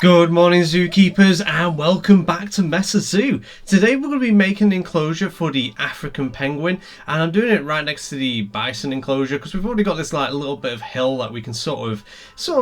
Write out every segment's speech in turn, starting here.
Good morning, zookeepers, and welcome back to Mesa Zoo. Today we're going to be making an enclosure for the African penguin, and I'm doing it right next to the bison enclosure because we've already got this like little bit of hill that we can sort of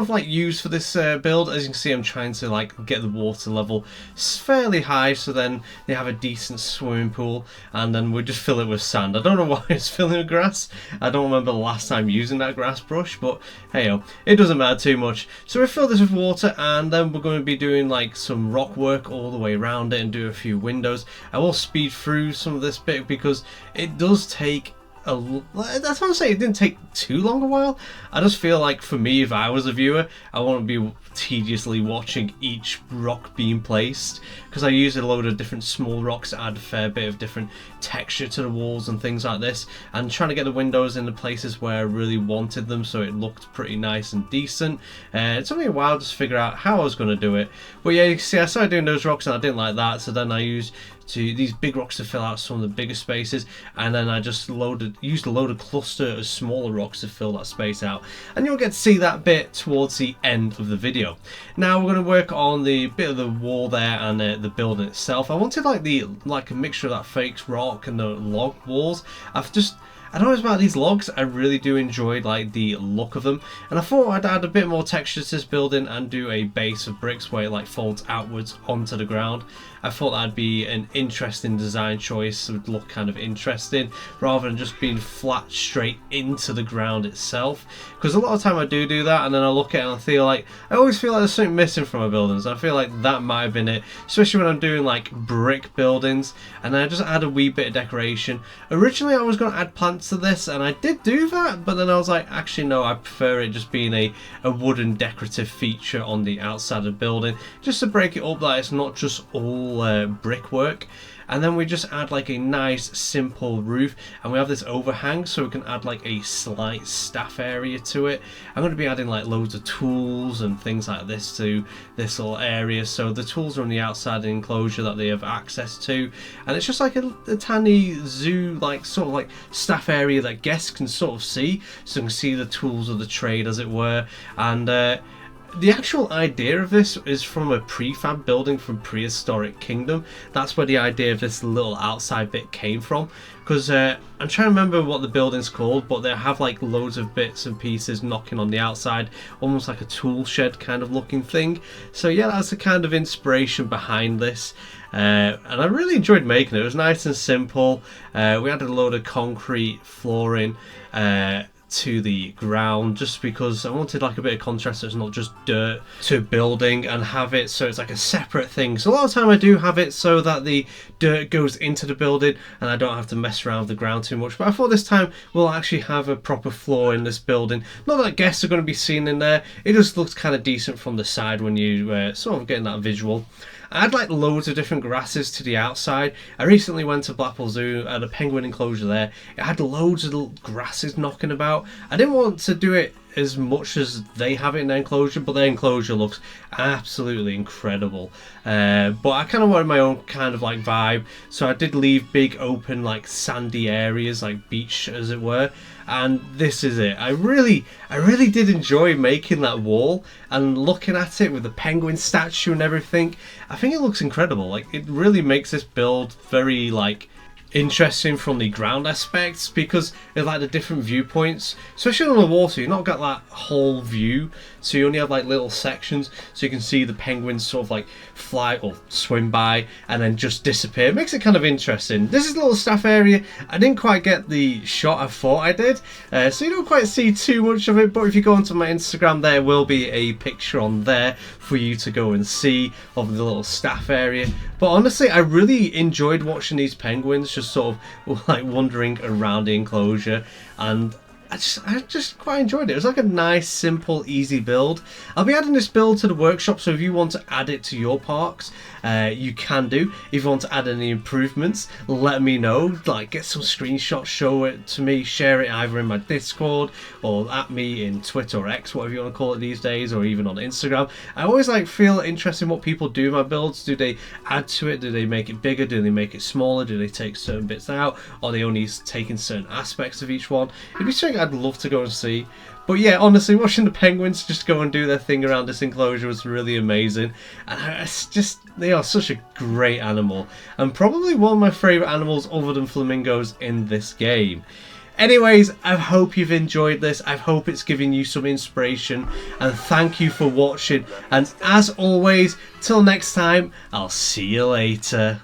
like use for this build. As you can see, I'm trying to like get the water level fairly high so then they have a decent swimming pool, and then we just fill it with sand. I don't know why it's filling with grass. I don't remember the last time using that grass brush, but hey, it doesn't matter too much. So we fill this with water, and then we're going to be doing like some rock work all the way around it and do a few windows. I will speed through some of this bit because it does take that's what I'm saying, it didn't take too long a while. I just feel like for me, if I was a viewer, I won't be tediously watching each rock being placed because I use a load of different small rocks to add a fair bit of different texture to the walls and things like this, and trying to get the windows in the places where I really wanted them so it looked pretty nice and decent. It took me a while to figure out how I was going to do it, but yeah, you can see I started doing those rocks and I didn't like that, so then I used these big rocks to fill out some of the bigger spaces, and then I just used a load of cluster of smaller rocks to fill that space out, and you'll get to see that bit towards the end of the video. Now we're going to work on the bit of the wall there and the building itself. I wanted like a mixture of that fake rock and the log walls. I don't know about these logs, I really do enjoy like the look of them, and I thought I'd add a bit more texture to this building and do a base of bricks where it like folds outwards onto the ground. I thought that'd be an interesting design choice. It would look kind of interesting rather than just being flat straight into the ground itself, because a lot of time I do that and then I look at it and I always feel like there's something missing from my buildings. I feel like that might have been it, especially when I'm doing like brick buildings, and then I just add a wee bit of decoration. Originally I was going to add plants to this, and I did do that, but then I was like, actually no, I prefer it just being a wooden decorative feature on the outside of the building, just to break it up that it's not just all brickwork. And then we just add like a nice simple roof, and we have this overhang so we can add like a slight staff area to it. I'm going to be adding like loads of tools and things like this to this little area, so the tools are on the outside of the enclosure that they have access to, and it's just like a tiny zoo like sort of like staff area that guests can sort of see, so you can see the tools of the trade as it were. And the actual idea of this is from a prefab building from Prehistoric Kingdom. That's where the idea of this little outside bit came from, because I'm trying to remember what the building's called, but they have like loads of bits and pieces knocking on the outside, almost like a tool shed kind of looking thing. So yeah, that's the kind of inspiration behind this. And I really enjoyed making it. It was nice and simple. We added a load of concrete flooring to the ground just because I wanted like a bit of contrast, so it's not just dirt to building, and have it so it's like a separate thing. So a lot of time I do have it so that the dirt goes into the building and I don't have to mess around with the ground too much, but I thought this time we'll actually have a proper floor in this building. Not that guests are going to be seen in there, it just looks kind of decent from the side when you sort of getting that visual. I had like loads of different grasses to the outside. I recently went to Blackpool Zoo at a penguin enclosure there. It had loads of little grasses knocking about. I didn't want to do it as much as they have it in their enclosure, but their enclosure looks absolutely incredible. But I kind of wanted my own kind of like vibe, so I did leave big open like sandy areas like beach as it were, and this is it. I really did enjoy making that wall and looking at it with the penguin statue and everything. I think it looks incredible. Like, it really makes this build very like interesting from the ground aspects because of like the different viewpoints, especially on the water. You've not got that whole view, so you only have like little sections, so you can see the penguins sort of like fly or swim by and then just disappear. It makes it kind of interesting. This is a little staff area. I didn't quite get the shot I thought I did, so you don't quite see too much of it, but if you go onto my Instagram, there will be a picture on there for you to go and see of the little staff area. But honestly, I really enjoyed watching these penguins just sort of like wandering around the enclosure, and I just quite enjoyed it. It was like a nice, simple, easy build. I'll be adding this build to the workshop, so if you want to add it to your parks, you can do. If you want to add any improvements, let me know. Like, get some screenshots, show it to me, share it either in my Discord or at me in Twitter or X, whatever you want to call it these days, or even on Instagram. I always like feel interested in what people do in my builds. Do they add to it? Do they make it bigger? Do they make it smaller? Do they take certain bits out? Or are they only taking certain aspects of each one? It'd be something I'd love to go and see. But yeah, honestly, watching the penguins just go and do their thing around this enclosure was really amazing. And it's just, they are such a great animal, and probably one of my favourite animals other than flamingos in this game. Anyways, I hope you've enjoyed this. I hope it's given you some inspiration, and thank you for watching. And as always, till next time, I'll see you later.